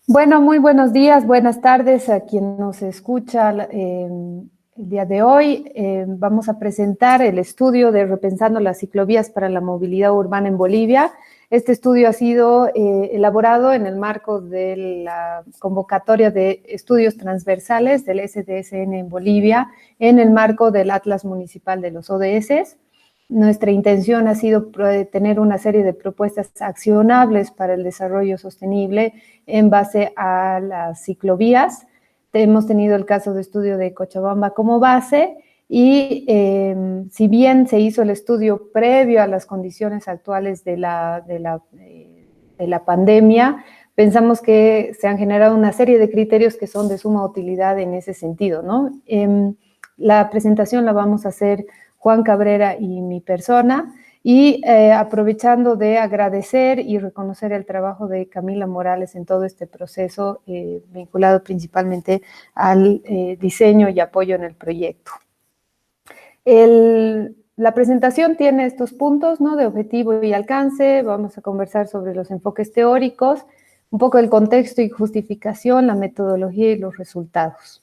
Bueno, muy buenos días, buenas tardes a quien nos escucha el día de hoy. Vamos a presentar el estudio de Repensando las ciclovías para la movilidad urbana en Bolivia. Este estudio ha sido elaborado en el marco de la convocatoria de estudios transversales del SDSN en Bolivia, en el marco del Atlas Municipal de los ODS. Nuestra intención ha sido tener una serie de propuestas accionables para el desarrollo sostenible en base a las ciclovías. Hemos tenido el caso de estudio de Cochabamba como base y si bien se hizo el estudio previo a las condiciones actuales de la pandemia, pensamos que se han generado una serie de criterios que son de suma utilidad en ese sentido, ¿no? La presentación la vamos a hacer Juan Cabrera y mi persona, y aprovechando de agradecer y reconocer el trabajo de Camila Morales en todo este proceso, vinculado principalmente al diseño y apoyo en el proyecto. La presentación tiene estos puntos, ¿no?, de objetivo y alcance. Vamos a conversar sobre los enfoques teóricos, un poco el contexto y justificación, la metodología y los resultados.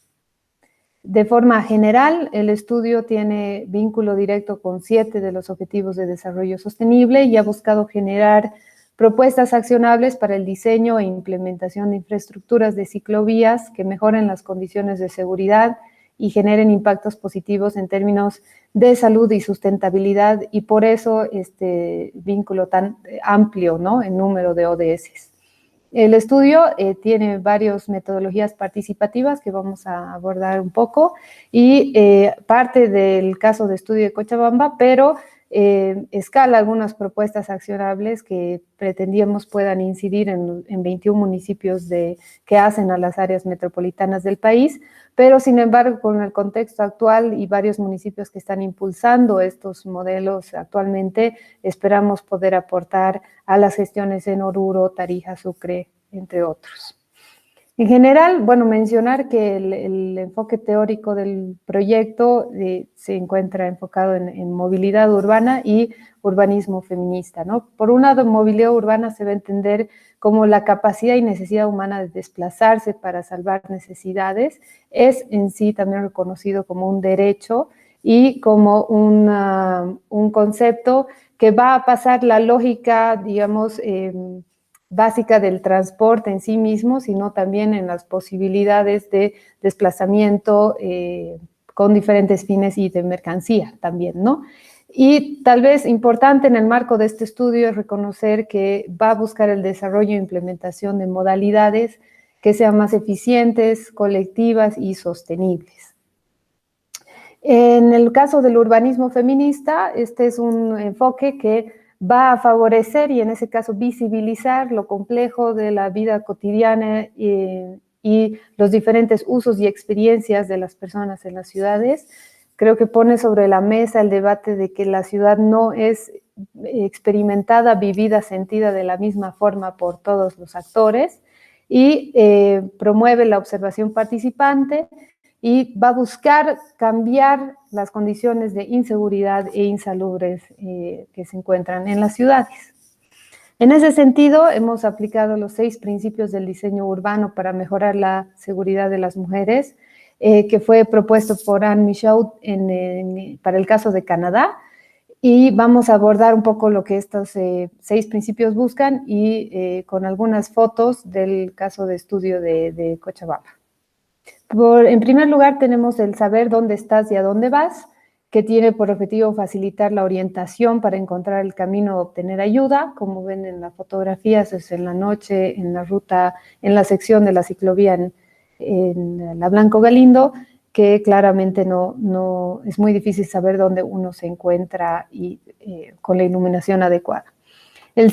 De forma general, el estudio tiene vínculo directo con 7 de los Objetivos de Desarrollo Sostenible y ha buscado generar propuestas accionables para el diseño e implementación de infraestructuras de ciclovías que mejoren las condiciones de seguridad y generen impactos positivos en términos de salud y sustentabilidad, y por eso este vínculo tan amplio, ¿no?, en número de ODS. El estudio tiene varias metodologías participativas que vamos a abordar un poco y parte del caso de estudio de Cochabamba, pero escala algunas propuestas accionables que pretendíamos puedan incidir en 21 municipios que hacen a las áreas metropolitanas del país, pero sin embargo con el contexto actual y varios municipios que están impulsando estos modelos actualmente, esperamos poder aportar a las gestiones en Oruro, Tarija, Sucre, entre otros. En general, bueno, mencionar que el enfoque teórico del proyecto se encuentra enfocado en movilidad urbana y urbanismo feminista, ¿no? Por un lado, movilidad urbana se va a entender como la capacidad y necesidad humana de desplazarse para salvar necesidades, es en sí también reconocido como un derecho y como un concepto que va a pasar la lógica, digamos, básica del transporte en sí mismo, sino también en las posibilidades de desplazamiento con diferentes fines y de mercancía también, ¿no? Y tal vez importante en el marco de este estudio es reconocer que va a buscar el desarrollo e implementación de modalidades que sean más eficientes, colectivas y sostenibles. En el caso del urbanismo feminista, este es un enfoque que va a favorecer y en ese caso visibilizar lo complejo de la vida cotidiana y los diferentes usos y experiencias de las personas en las ciudades. Creo que pone sobre la mesa el debate de que la ciudad no es experimentada, vivida, sentida de la misma forma por todos los actores y promueve la observación participante y va a buscar cambiar las condiciones de inseguridad e insalubres que se encuentran en las ciudades. En ese sentido, hemos aplicado los 6 principios del diseño urbano para mejorar la seguridad de las mujeres, que fue propuesto por Anne Michaud para el caso de Canadá, y vamos a abordar un poco lo que estos 6 principios buscan y con algunas fotos del caso de estudio de Cochabamba. En primer lugar, tenemos el saber dónde estás y a dónde vas, que tiene por objetivo facilitar la orientación para encontrar el camino o obtener ayuda. Como ven en las fotografías, es en la noche, en la ruta, en la sección de la ciclovía en la Blanco Galindo, que claramente no es muy difícil saber dónde uno se encuentra y con la iluminación adecuada. El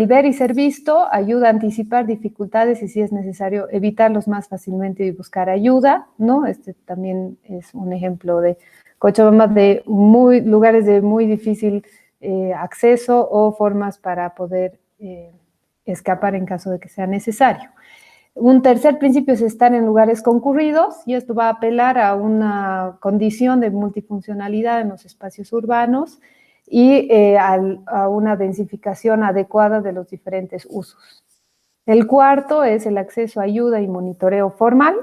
ver y ser visto ayuda a anticipar dificultades y, si es necesario, evitarlos más fácilmente y buscar ayuda, ¿no? Este también es un ejemplo de Cochabamba, de lugares de muy difícil acceso o formas para poder escapar en caso de que sea necesario. Un tercer principio es estar en lugares concurridos, y esto va a apelar a una condición de multifuncionalidad en los espacios urbanos y a una densificación adecuada de los diferentes usos. El cuarto es el acceso a ayuda y monitoreo formal.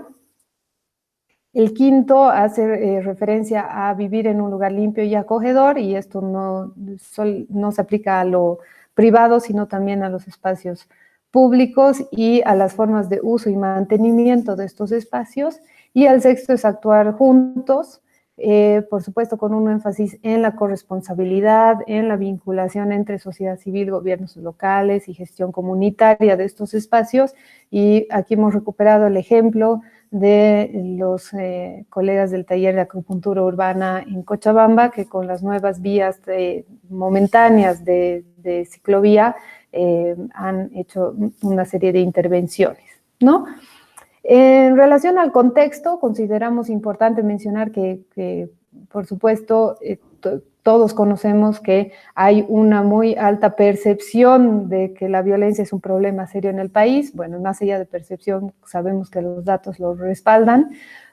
El quinto hace referencia a vivir en un lugar limpio y acogedor, y esto no se aplica a lo privado, sino también a los espacios públicos y a las formas de uso y mantenimiento de estos espacios. Y el sexto es actuar juntos, por supuesto con un énfasis en la corresponsabilidad, en la vinculación entre sociedad civil, gobiernos locales y gestión comunitaria de estos espacios. Y aquí hemos recuperado el ejemplo de los colegas del taller de acupuntura urbana en Cochabamba, que con las nuevas vías momentáneas de ciclovía han hecho una serie de intervenciones, ¿no? En relación al contexto, consideramos importante mencionar que por supuesto, todos conocemos que hay una muy alta percepción de que la violencia es un problema serio en el país. Bueno, más allá de percepción, sabemos que los datos lo respaldan,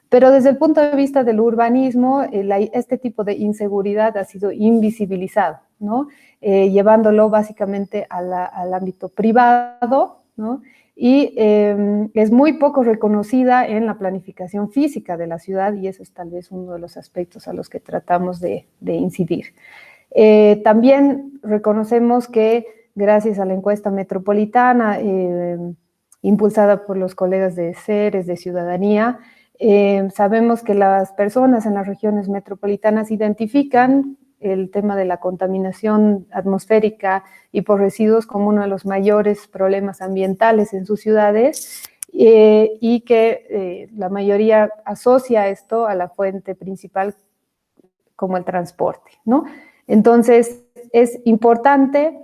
pero desde el punto de vista del urbanismo, este tipo de inseguridad ha sido invisibilizado, ¿no? Llevándolo básicamente al ámbito privado, ¿no? Y es muy poco reconocida en la planificación física de la ciudad, y eso es tal vez uno de los aspectos a los que tratamos de incidir. También reconocemos que gracias a la encuesta metropolitana impulsada por los colegas de CERES, de Ciudadanía, sabemos que las personas en las regiones metropolitanas identifican el tema de la contaminación atmosférica y por residuos como uno de los mayores problemas ambientales en sus ciudades, y que la mayoría asocia esto a la fuente principal como el transporte, ¿no? Entonces, es importante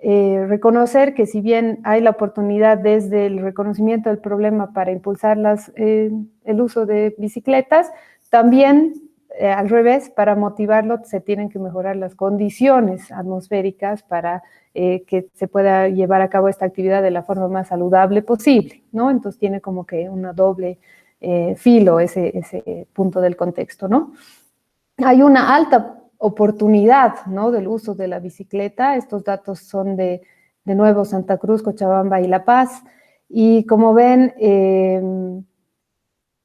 reconocer que si bien hay la oportunidad desde el reconocimiento del problema para impulsar el uso de bicicletas, también al revés, para motivarlo se tienen que mejorar las condiciones atmosféricas para que se pueda llevar a cabo esta actividad de la forma más saludable posible, ¿no? Entonces tiene como que una doble filo ese punto del contexto, ¿no? Hay una alta oportunidad, ¿no?, del uso de la bicicleta. Estos datos son de nuevo Santa Cruz, Cochabamba y La Paz. Y como ven,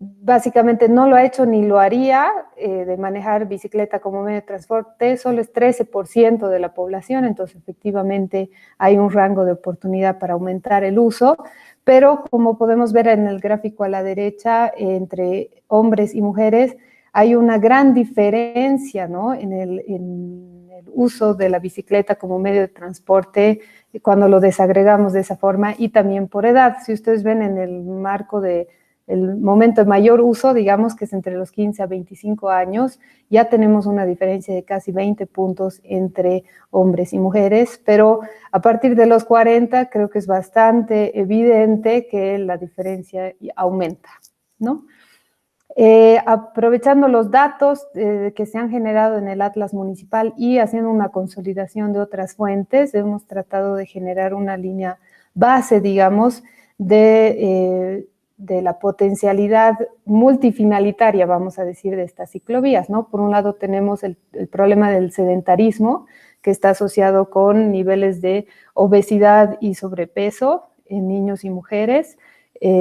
básicamente no lo ha hecho ni lo haría de manejar bicicleta como medio de transporte, solo es 13% de la población, entonces efectivamente hay un rango de oportunidad para aumentar el uso, pero como podemos ver en el gráfico a la derecha, entre hombres y mujeres hay una gran diferencia, ¿no?, en el uso de la bicicleta como medio de transporte cuando lo desagregamos de esa forma, y también por edad. Si ustedes ven en el marco de el momento de mayor uso, digamos que es entre los 15 a 25 años, ya tenemos una diferencia de casi 20 puntos entre hombres y mujeres, pero a partir de los 40 creo que es bastante evidente que la diferencia aumenta, ¿no? Aprovechando los datos que se han generado en el Atlas Municipal y haciendo una consolidación de otras fuentes, hemos tratado de generar una línea base, digamos, de la potencialidad multifinalitaria, vamos a decir, de estas ciclovías, ¿no? Por un lado tenemos el problema del sedentarismo, que está asociado con niveles de obesidad y sobrepeso en niños y mujeres,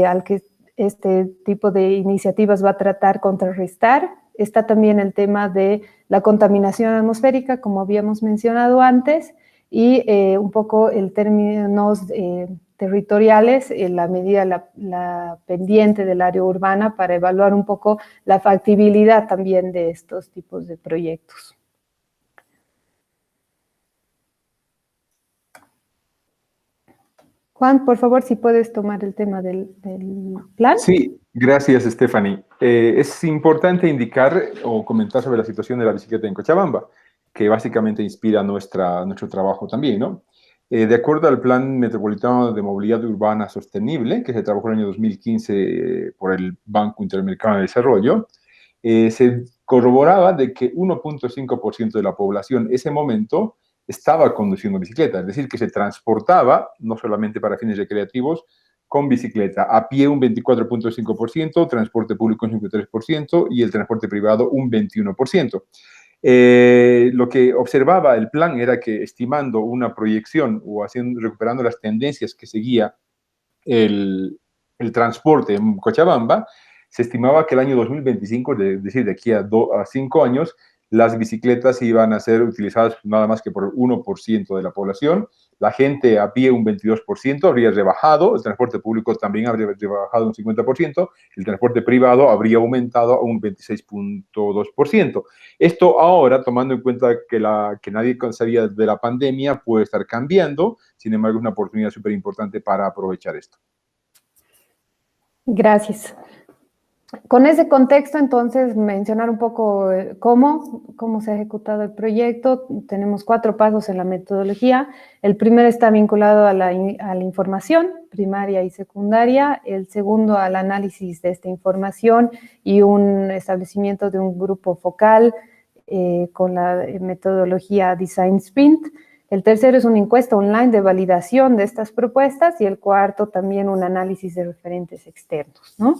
al que este tipo de iniciativas va a tratar contrarrestar. Está también el tema de la contaminación atmosférica, como habíamos mencionado antes, y un poco en términos territoriales, en la medida la pendiente del área urbana, para evaluar un poco la factibilidad también de estos tipos de proyectos. Juan, por favor, si puedes tomar el tema del plan. Sí, gracias, Stephanie. Es importante indicar o comentar sobre la situación de la bicicleta en Cochabamba, que básicamente inspira nuestro trabajo también, ¿no? De acuerdo al Plan Metropolitano de Movilidad Urbana Sostenible, que se trabajó en el año 2015 por el Banco Interamericano de Desarrollo, se corroboraba de que 1.5% de la población en ese momento estaba conduciendo bicicleta, es decir, que se transportaba, no solamente para fines recreativos, con bicicleta. A pie un 24.5%, transporte público un 53% y el transporte privado un 21%. Lo que observaba el plan era que, estimando una proyección o recuperando las tendencias que seguía el transporte en Cochabamba, se estimaba que el año 2025, es decir, de aquí a 5 años, las bicicletas iban a ser utilizadas nada más que por el 1% de la población, la gente a pie un 22%, habría rebajado, el transporte público también habría rebajado un 50%, el transporte privado habría aumentado a un 26.2%. Esto ahora, tomando en cuenta que nadie sabía de la pandemia, puede estar cambiando, sin embargo es una oportunidad súper importante para aprovechar esto. Gracias. Con ese contexto, entonces, mencionar un poco cómo se ha ejecutado el proyecto. Tenemos 4 pasos en la metodología. El primero está vinculado a la información primaria y secundaria. El segundo, al análisis de esta información y un establecimiento de un grupo focal con la metodología Design Sprint. El tercero es una encuesta online de validación de estas propuestas y el cuarto también un análisis de referentes externos, ¿no?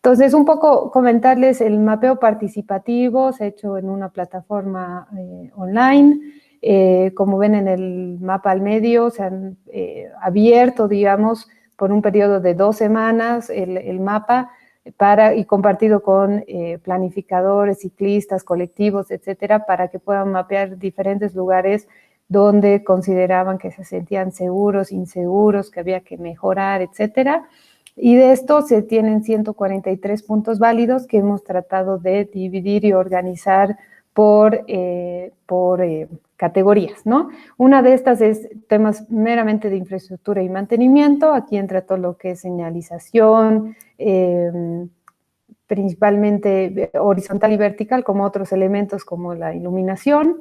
Entonces, un poco comentarles el mapeo participativo, se ha hecho en una plataforma online. Como ven en el mapa al medio, se han abierto, digamos, por un periodo de 2 semanas el mapa y compartido con planificadores, ciclistas, colectivos, etcétera, para que puedan mapear diferentes lugares donde consideraban que se sentían seguros, inseguros, que había que mejorar, etcétera. Y de esto se tienen 143 puntos válidos que hemos tratado de dividir y organizar por categorías, ¿no? Una de estas es temas meramente de infraestructura y mantenimiento. Aquí entra todo lo que es señalización, principalmente horizontal y vertical, como otros elementos como la iluminación.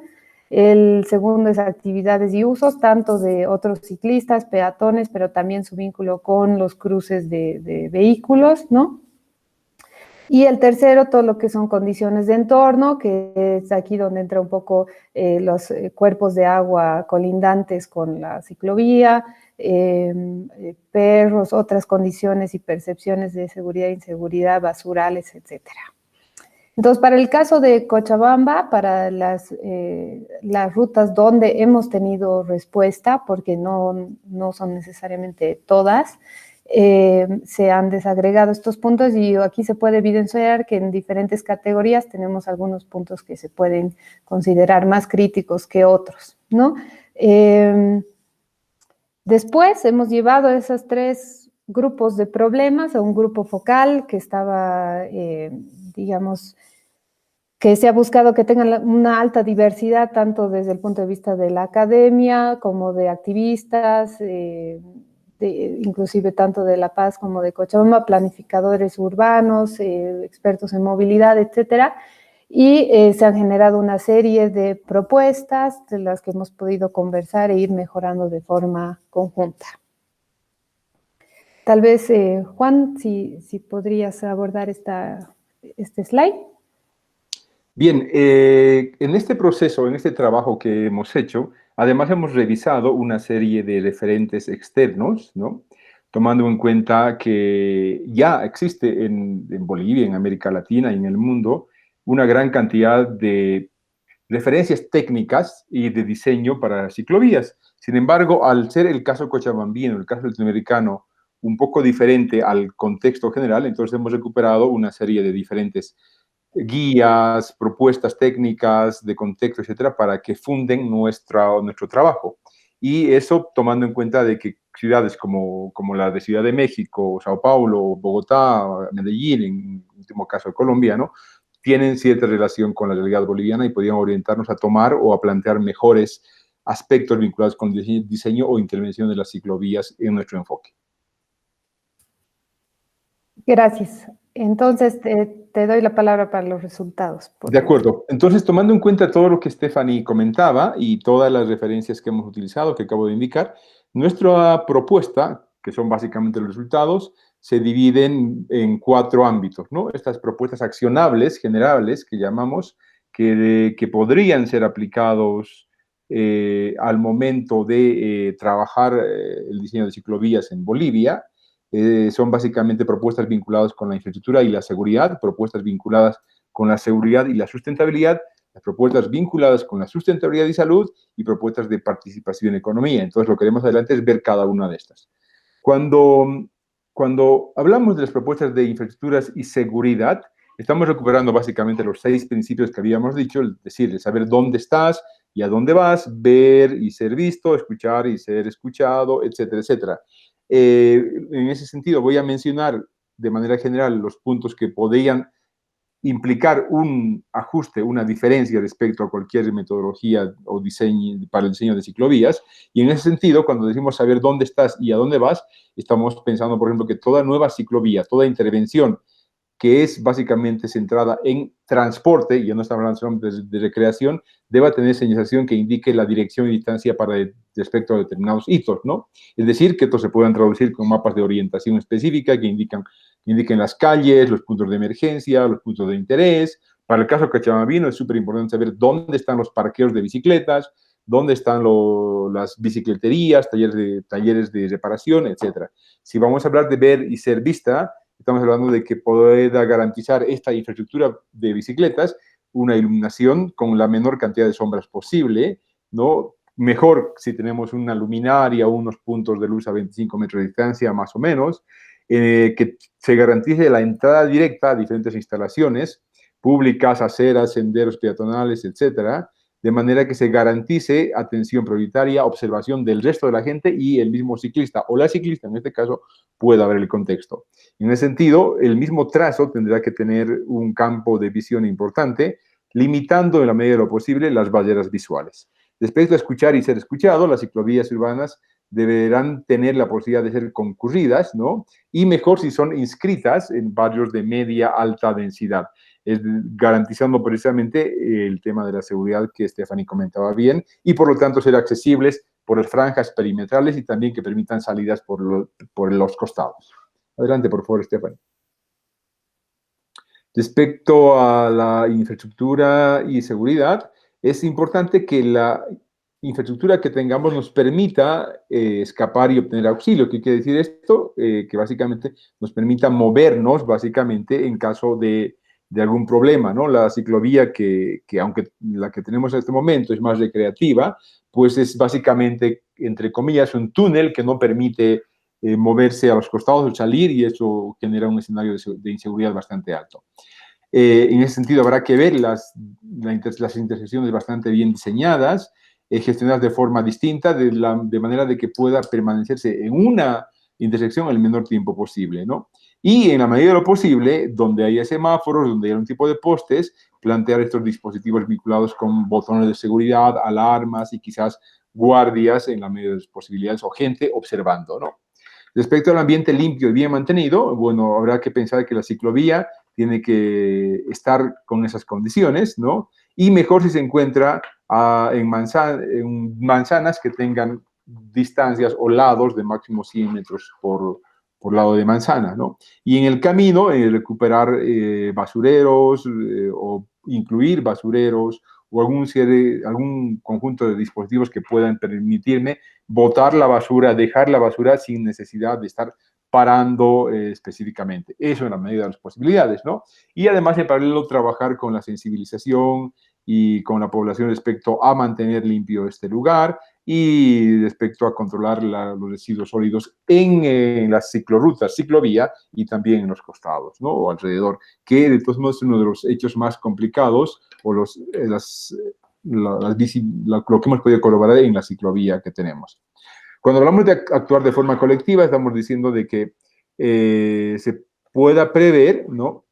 El segundo es actividades y usos, tanto de otros ciclistas, peatones, pero también su vínculo con los cruces de vehículos, ¿no? Y el tercero, todo lo que son condiciones de entorno, que es aquí donde entra un poco los cuerpos de agua colindantes con la ciclovía, perros, otras condiciones y percepciones de seguridad e inseguridad, basurales, etcétera. Entonces, para el caso de Cochabamba, para las rutas donde hemos tenido respuesta, porque no son necesariamente todas, se han desagregado estos puntos y aquí se puede evidenciar que en diferentes categorías tenemos algunos puntos que se pueden considerar más críticos que otros, ¿no? Después hemos llevado esos 3 grupos de problemas a un grupo focal que estaba, digamos, que se ha buscado que tengan una alta diversidad, tanto desde el punto de vista de la academia, como de activistas, inclusive tanto de La Paz como de Cochabamba, planificadores urbanos, expertos en movilidad, etcétera. Y se han generado una serie de propuestas de las que hemos podido conversar e ir mejorando de forma conjunta. Tal vez, Juan, si podrías abordar este slide. Bien, en este proceso, en este trabajo que hemos hecho, además hemos revisado una serie de referentes externos, ¿no? Tomando en cuenta que ya existe en Bolivia, en América Latina y en el mundo una gran cantidad de referencias técnicas y de diseño para ciclovías. Sin embargo, al ser el caso cochabambino, el caso latinoamericano, un poco diferente al contexto general, entonces hemos recuperado una serie de diferentes guías, propuestas técnicas de contexto, etcétera, para que funden nuestro trabajo. Y eso tomando en cuenta de que ciudades como la de Ciudad de México, Sao Paulo, Bogotá, Medellín, en último caso colombiano, tienen cierta relación con la realidad boliviana y podrían orientarnos a tomar o a plantear mejores aspectos vinculados con el diseño o intervención de las ciclovías en nuestro enfoque. Gracias. Entonces, te doy la palabra para los resultados. De acuerdo. Entonces, tomando en cuenta todo lo que Stephanie comentaba y todas las referencias que hemos utilizado, que acabo de indicar, nuestra propuesta, que son básicamente los resultados, se dividen en 4 ámbitos, ¿no? Estas propuestas accionables, generables, que llamamos, que podrían ser aplicados al momento de trabajar el diseño de ciclovías en Bolivia. Son básicamente propuestas vinculadas con la infraestructura y la seguridad, propuestas vinculadas con la seguridad y la sustentabilidad, las propuestas vinculadas con la sustentabilidad y salud y propuestas de participación en economía. Entonces, lo que haremos adelante es ver cada una de estas. Cuando hablamos de las propuestas de infraestructuras y seguridad, estamos recuperando básicamente los 6 principios que habíamos dicho, es decir, saber dónde estás y a dónde vas, ver y ser visto, escuchar y ser escuchado, etcétera, etcétera. En ese sentido, voy a mencionar de manera general los puntos que podrían implicar un ajuste, una diferencia respecto a cualquier metodología o diseño para el diseño de ciclovías. Y en ese sentido, cuando decimos saber dónde estás y a dónde vas, estamos pensando, por ejemplo, que toda nueva ciclovía, toda intervención que es básicamente centrada en transporte, y ya no estamos hablando de recreación, deba tener señalización que indique la dirección y distancia para respecto a determinados hitos, ¿no? Es decir, que estos se puedan traducir con mapas de orientación específica que indiquen las calles, los puntos de emergencia, los puntos de interés. Para el caso cachabambino es súper importante saber dónde están los parqueos de bicicletas, dónde están las bicicleterías, talleres de reparación, etc. Si vamos a hablar de ver y ser vista, estamos hablando de que pueda garantizar esta infraestructura de bicicletas una iluminación con la menor cantidad de sombras posible, ¿no? Mejor si tenemos una luminaria o unos puntos de luz a 25 metros de distancia, más o menos, que se garantice la entrada directa a diferentes instalaciones públicas, aceras, senderos peatonales, etcétera, de manera que se garantice atención prioritaria, observación del resto de la gente y el mismo ciclista o la ciclista, en este caso, pueda ver el contexto. En ese sentido, el mismo trazo tendrá que tener un campo de visión importante, limitando en la medida de lo posible las barreras visuales. Respecto a escuchar y ser escuchado, las ciclovías urbanas deberán tener la posibilidad de ser concurridas, ¿no? Y mejor si son inscritas en barrios de media alta densidad, garantizando precisamente el tema de la seguridad que Stephanie comentaba bien, y por lo tanto ser accesibles por las franjas perimetrales y también que permitan salidas por los costados. Adelante, por favor, Stephanie. Respecto a la infraestructura y seguridad, es importante que la infraestructura que tengamos nos permita escapar y obtener auxilio. ¿Qué quiere decir esto? Que básicamente nos permita movernos, básicamente, en caso de algún problema, ¿no? La ciclovía que aunque la que tenemos en este momento es más recreativa, pues es básicamente, entre comillas, un túnel que no permite moverse a los costados o salir, y eso genera un escenario de inseguridad bastante alto. En ese sentido, habrá que ver las intersecciones bastante bien diseñadas, gestionadas de forma distinta, de manera de que pueda permanecerse en una intersección el menor tiempo posible, ¿no? Y en la medida de lo posible, donde haya semáforos, donde haya un tipo de postes, plantear estos dispositivos vinculados con botones de seguridad, alarmas y quizás guardias en la medida de las posibilidades o gente observando, ¿no? Respecto al ambiente limpio y bien mantenido, bueno, habrá que pensar que la ciclovía tiene que estar con esas condiciones, ¿no? Y mejor si se encuentra en manzanas que tengan distancias o lados de máximo 100 metros por lado de manzana, ¿no? Y en el camino, recuperar basureros o incluir basureros o algún conjunto de dispositivos que puedan permitirme botar la basura, dejar la basura sin necesidad de estar parando específicamente. Eso en la medida de las posibilidades, ¿no? Y además, en paralelo, trabajar con la sensibilización y con la población respecto a mantener limpio este lugar y respecto a controlar los residuos sólidos en las ciclorrutas, ciclovía y también en los costados, ¿no? O alrededor, que de todos modos es uno de los hechos más complicados o lo que hemos podido colaborar en la ciclovía que tenemos. Cuando hablamos de actuar de forma colectiva, estamos diciendo de que se pueda prever, ¿no?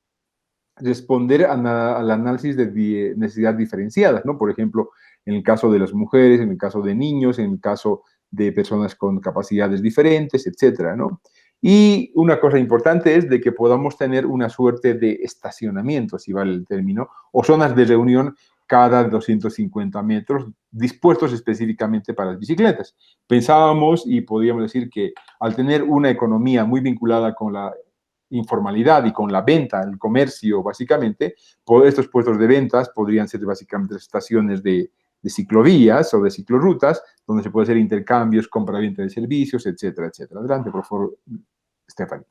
Responder al análisis de necesidades diferenciadas, ¿no? Por ejemplo, en el caso de las mujeres, en el caso de niños, en el caso de personas con capacidades diferentes, etcétera, ¿no? Y una cosa importante es de que podamos tener una suerte de estacionamiento, si vale el término, o zonas de reunión cada 250 metros, dispuestos específicamente para las bicicletas. Pensábamos y podríamos decir que al tener una economía muy vinculada con la informalidad y con la venta, el comercio, básicamente, estos puestos de ventas podrían ser básicamente estaciones de ciclovías o de ciclorrutas, donde se puede hacer intercambios, compra-venta de servicios, etcétera, etcétera. Adelante, por favor, Stephanie.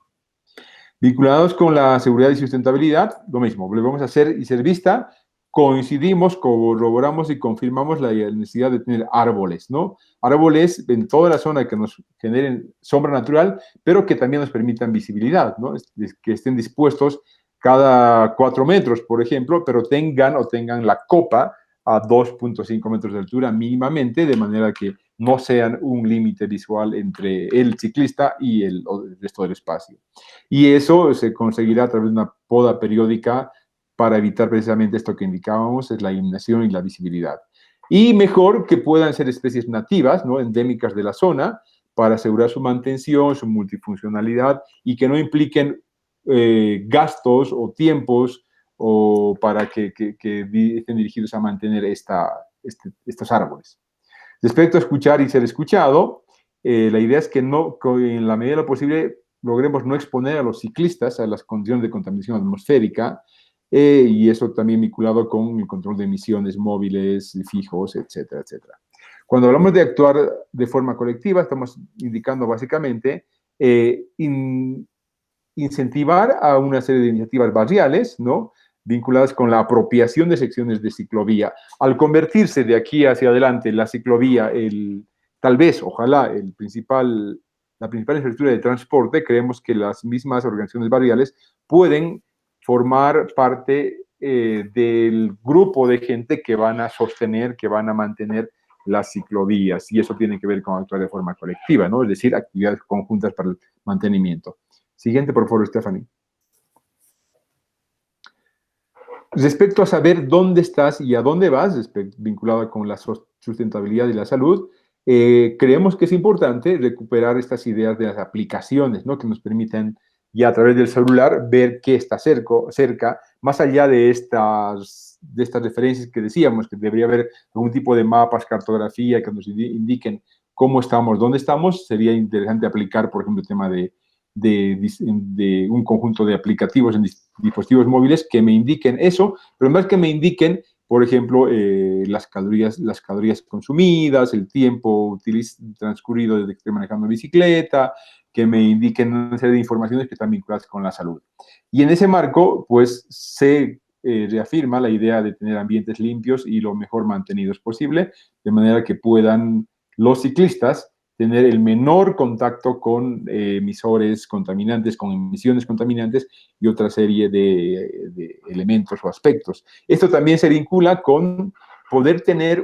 Vinculados con la seguridad y sustentabilidad, lo mismo, volvemos a ser y ser vista, coincidimos, corroboramos y confirmamos la necesidad de tener árboles, ¿no? Árboles en toda la zona que nos generen sombra natural, pero que también nos permitan visibilidad, ¿no? Que estén dispuestos cada 4 metros, por ejemplo, pero tengan la copa a 2.5 metros de altura mínimamente, de manera que no sean un límite visual entre el ciclista y el resto del espacio. Y eso se conseguirá a través de una poda periódica para evitar precisamente esto que indicábamos, es la iluminación y la visibilidad. Y mejor que puedan ser especies nativas, ¿no? Endémicas de la zona, para asegurar su mantención, su multifuncionalidad y que no impliquen gastos o tiempos o para que estén dirigidos a mantener estos árboles. Respecto a escuchar y ser escuchado, la idea es que en la medida de lo posible logremos no exponer a los ciclistas a las condiciones de contaminación atmosférica, y eso también vinculado con el control de emisiones móviles, fijos, etcétera, etcétera. Cuando hablamos de actuar de forma colectiva, estamos indicando básicamente incentivar a una serie de iniciativas barriales, ¿no? Vinculadas con la apropiación de secciones de ciclovía. Al convertirse de aquí hacia adelante la ciclovía, tal vez, ojalá, la principal infraestructura de transporte, creemos que las mismas organizaciones barriales pueden formar parte del grupo de gente que van a sostener, que van a mantener las ciclovías, y eso tiene que ver con actuar de forma colectiva, ¿no? Es decir, actividades conjuntas para el mantenimiento. Siguiente, por favor, Stephanie. Respecto a saber dónde estás y a dónde vas, vinculado con la sustentabilidad y la salud, creemos que es importante recuperar estas ideas de las aplicaciones, ¿no? Que nos permiten ya a través del celular ver qué está cerca, más allá de estas referencias que decíamos, que debería haber algún tipo de mapas, cartografía que nos indiquen cómo estamos, dónde estamos. Sería interesante aplicar, por ejemplo, el tema de un conjunto de aplicativos en dispositivos móviles que me indiquen eso, pero más que me indiquen, por ejemplo, las calorías consumidas, el tiempo transcurrido desde que estoy manejando bicicleta, que me indiquen una serie de informaciones que están vinculadas con la salud. Y en ese marco, pues, se reafirma la idea de tener ambientes limpios y lo mejor mantenidos posible, de manera que puedan los ciclistas tener el menor contacto con emisores contaminantes, con emisiones contaminantes y otra serie de elementos o aspectos. Esto también se vincula con poder tener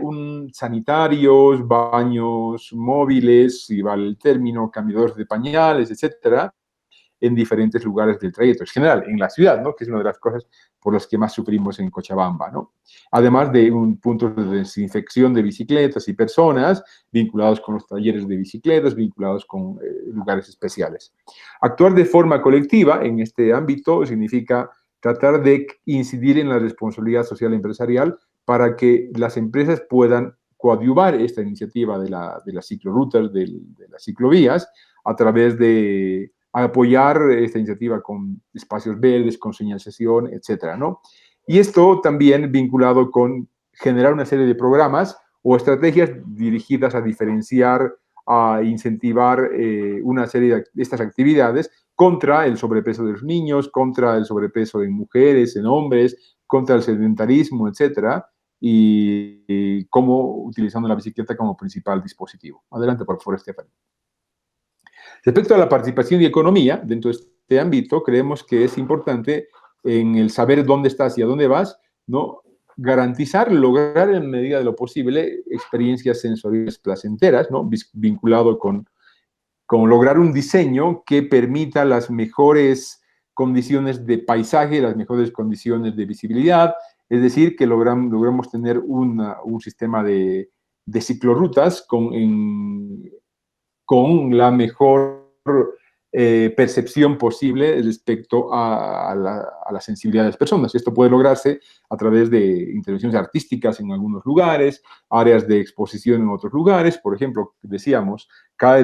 sanitarios, baños móviles, si vale el término, cambiadores de pañales, etcétera, en diferentes lugares del trayecto. En general, en la ciudad, ¿no? Que es una de las cosas por las que más sufrimos en Cochabamba, ¿no? Además de un punto de desinfección de bicicletas y personas vinculados con los talleres de bicicletas, vinculados con lugares especiales. Actuar de forma colectiva en este ámbito significa tratar de incidir en la responsabilidad social empresarial para que las empresas puedan coadyuvar esta iniciativa de las ciclorrutas, de las ciclovías, a través de apoyar esta iniciativa con espacios verdes, con señalización, etcétera, ¿no? Y esto también vinculado con generar una serie de programas o estrategias dirigidas a diferenciar, a incentivar una serie de estas actividades contra el sobrepeso de los niños, contra el sobrepeso en mujeres, en hombres, contra el sedentarismo, etcétera, y cómo utilizando la bicicleta como principal dispositivo. Adelante, por favor, Stephanie. Respecto a la participación y economía, dentro de este ámbito, creemos que es importante en el saber dónde estás y a dónde vas, ¿no? Lograr en medida de lo posible experiencias sensoriales placenteras, ¿no? Vinculado con lograr un diseño que permita las mejores condiciones de paisaje, las mejores condiciones de visibilidad, es decir, que logramos tener un sistema de ciclorrutas con la mejor percepción posible respecto a la sensibilidad de las personas. Esto puede lograrse a través de intervenciones artísticas en algunos lugares, áreas de exposición en otros lugares. Por ejemplo, decíamos, cada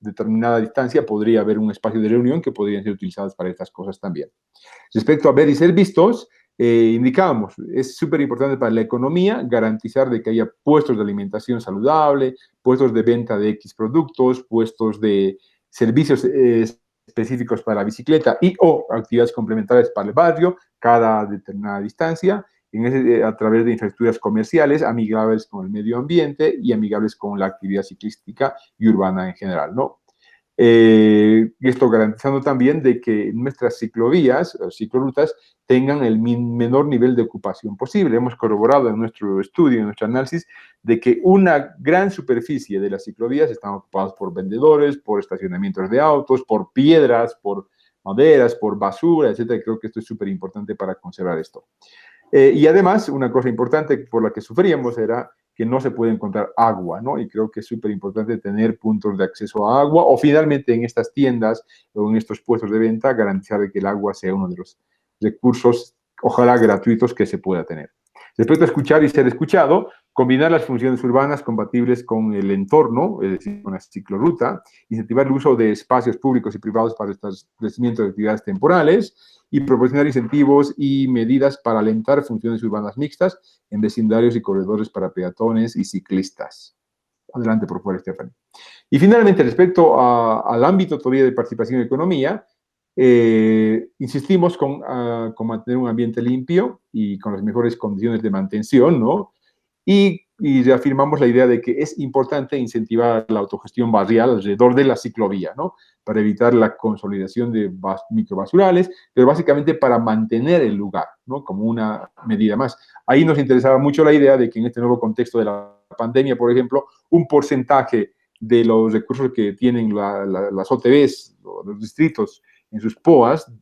determinada distancia podría haber un espacio de reunión que podrían ser utilizados para estas cosas también. Respecto a ver y ser vistos, indicábamos, es súper importante para la economía garantizar de que haya puestos de alimentación saludable, puestos de venta de X productos, puestos de servicios específicos para la bicicleta y o actividades complementarias para el barrio, cada determinada distancia, a través de infraestructuras comerciales amigables con el medio ambiente y amigables con la actividad ciclística y urbana en general, ¿no? Y esto garantizando también de que nuestras ciclovías o ciclorutas tengan el menor nivel de ocupación posible. Hemos corroborado en nuestro estudio, en nuestro análisis, de que una gran superficie de las ciclovías están ocupadas por vendedores, por estacionamientos de autos, por piedras, por maderas, por basura, etcétera. Y creo que esto es súper importante para conservar esto. Y además, una cosa importante por la que sufríamos era que no se puede encontrar agua, ¿no? Y creo que es súper importante tener puntos de acceso a agua o finalmente en estas tiendas o en estos puestos de venta garantizar que el agua sea uno de los recursos, ojalá gratuitos, que se pueda tener. Respecto a escuchar y ser escuchado, combinar las funciones urbanas compatibles con el entorno, es decir, con la ciclorruta, incentivar el uso de espacios públicos y privados para el establecimiento de actividades temporales y proporcionar incentivos y medidas para alentar funciones urbanas mixtas en vecindarios y corredores para peatones y ciclistas. Adelante, por favor, Stephanie. Y finalmente, respecto al ámbito todavía de participación en economía, insistimos con mantener un ambiente limpio y con las mejores condiciones de mantención, ¿no? Y reafirmamos la idea de que es importante incentivar la autogestión barrial alrededor de la ciclovía, ¿no? Para evitar la consolidación de microbasurales, pero básicamente para mantener el lugar, ¿no? Como una medida más. Ahí nos interesaba mucho la idea de que en este nuevo contexto de la pandemia, por ejemplo, un porcentaje de los recursos que tienen las OTBs, los distritos, en sus POAs,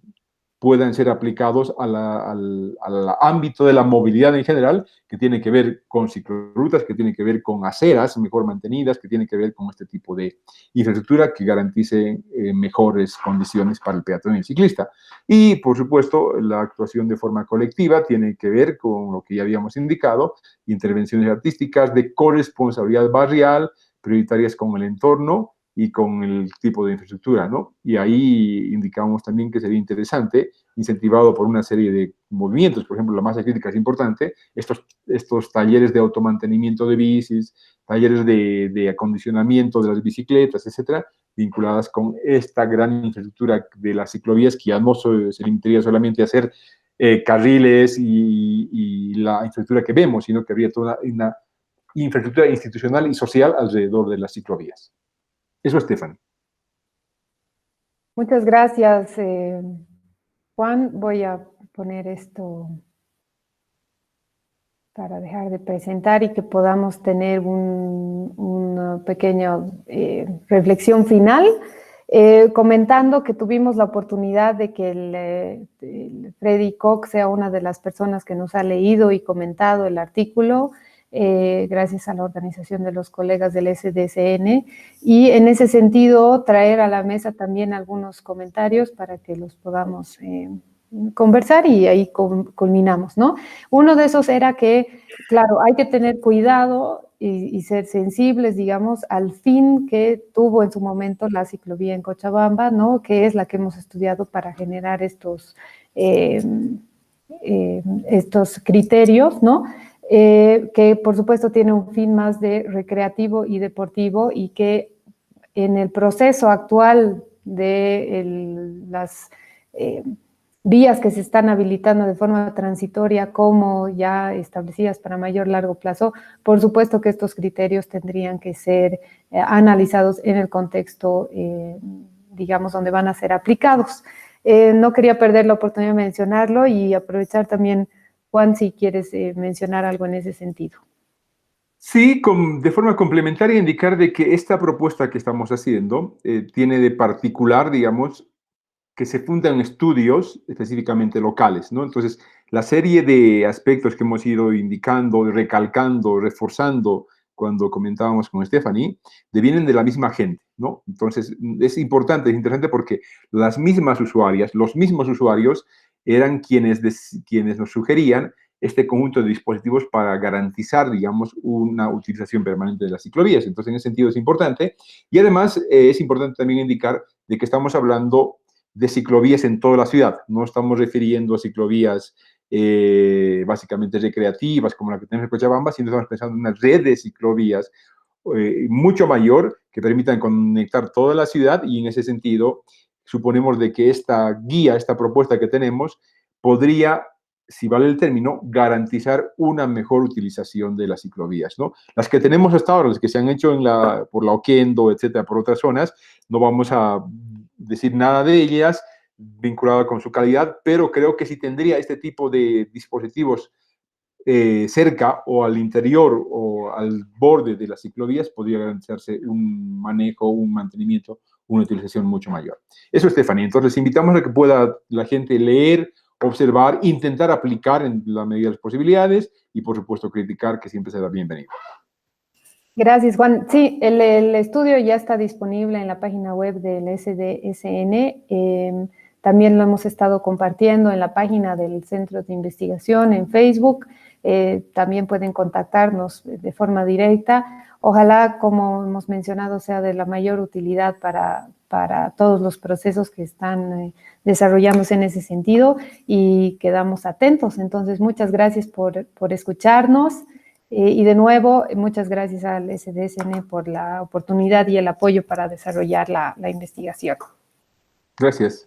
puedan ser aplicados al ámbito de la movilidad en general, que tiene que ver con ciclorrutas, que tiene que ver con aceras mejor mantenidas, que tiene que ver con este tipo de infraestructura que garantice mejores condiciones para el peatón y el ciclista. Y, por supuesto, la actuación de forma colectiva tiene que ver con lo que ya habíamos indicado, intervenciones artísticas de corresponsabilidad barrial, prioritarias con el entorno y con el tipo de infraestructura, ¿no? Y ahí indicamos también que sería interesante, incentivado por una serie de movimientos, por ejemplo, la masa crítica es importante, estos talleres de automantenimiento de bicis, talleres de acondicionamiento de las bicicletas, etcétera, vinculadas con esta gran infraestructura de las ciclovías, que ya no se limitaría solamente a hacer carriles y la infraestructura que vemos, sino que habría toda una infraestructura institucional y social alrededor de las ciclovías. Eso, Stephanie. Muchas gracias, Juan. Voy a poner esto para dejar de presentar y que podamos tener una pequeña reflexión final, comentando que tuvimos la oportunidad de que el Freddy Koch sea una de las personas que nos ha leído y comentado el artículo, gracias a la organización de los colegas del SDSN, y en ese sentido traer a la mesa también algunos comentarios para que los podamos conversar y ahí culminamos, ¿no? Uno de esos era que, claro, hay que tener cuidado y ser sensibles, digamos, al fin que tuvo en su momento la ciclovía en Cochabamba, ¿no? Que es la que hemos estudiado para generar estos criterios, ¿no? Que por supuesto tiene un fin más de recreativo y deportivo y que en el proceso actual de las vías que se están habilitando de forma transitoria como ya establecidas para mayor largo plazo, por supuesto que estos criterios tendrían que ser analizados en el contexto, digamos, donde van a ser aplicados. No quería perder la oportunidad de mencionarlo y aprovechar también, Juan, si quieres mencionar algo en ese sentido. Sí, de forma complementaria indicar de que esta propuesta que estamos haciendo tiene de particular, digamos, que se fundan estudios específicamente locales, ¿no? Entonces, la serie de aspectos que hemos ido indicando, recalcando, reforzando cuando comentábamos con Stephanie, devienen de la misma gente, ¿no? Entonces, es importante, es interesante porque las mismas usuarias, los mismos usuarios eran quienes nos sugerían este conjunto de dispositivos para garantizar, digamos, una utilización permanente de las ciclovías. Entonces, en ese sentido es importante. Y además, es importante también indicar de que estamos hablando de ciclovías en toda la ciudad. No estamos refiriendo a ciclovías básicamente recreativas como la que tenemos en Cochabamba, sino estamos pensando en una red de ciclovías mucho mayor que permitan conectar toda la ciudad y en ese sentido suponemos de que esta guía, esta propuesta que tenemos podría, si vale el término, garantizar una mejor utilización de las ciclovías, ¿no? Las que tenemos hasta ahora, las que se han hecho por la Oquendo, etcétera, por otras zonas, no vamos a decir nada de ellas vinculado con su calidad, pero creo que si tendría este tipo de dispositivos cerca o al interior o al borde de las ciclovías, podría garantizarse un manejo, un mantenimiento, una utilización mucho mayor. Eso, Stephanie. Entonces, invitamos a que pueda la gente leer, observar, intentar aplicar en la medida de las posibilidades y, por supuesto, criticar, que siempre será bienvenido. Gracias, Juan. Sí, el estudio ya está disponible en la página web del SDSN. También lo hemos estado compartiendo en la página del Centro de Investigación en Facebook. También pueden contactarnos de forma directa. Ojalá, como hemos mencionado, sea de la mayor utilidad para todos los procesos que están desarrollándose en ese sentido, y quedamos atentos. Entonces, muchas gracias por escucharnos. Y de nuevo, muchas gracias al SDSN por la oportunidad y el apoyo para desarrollar la investigación. Gracias.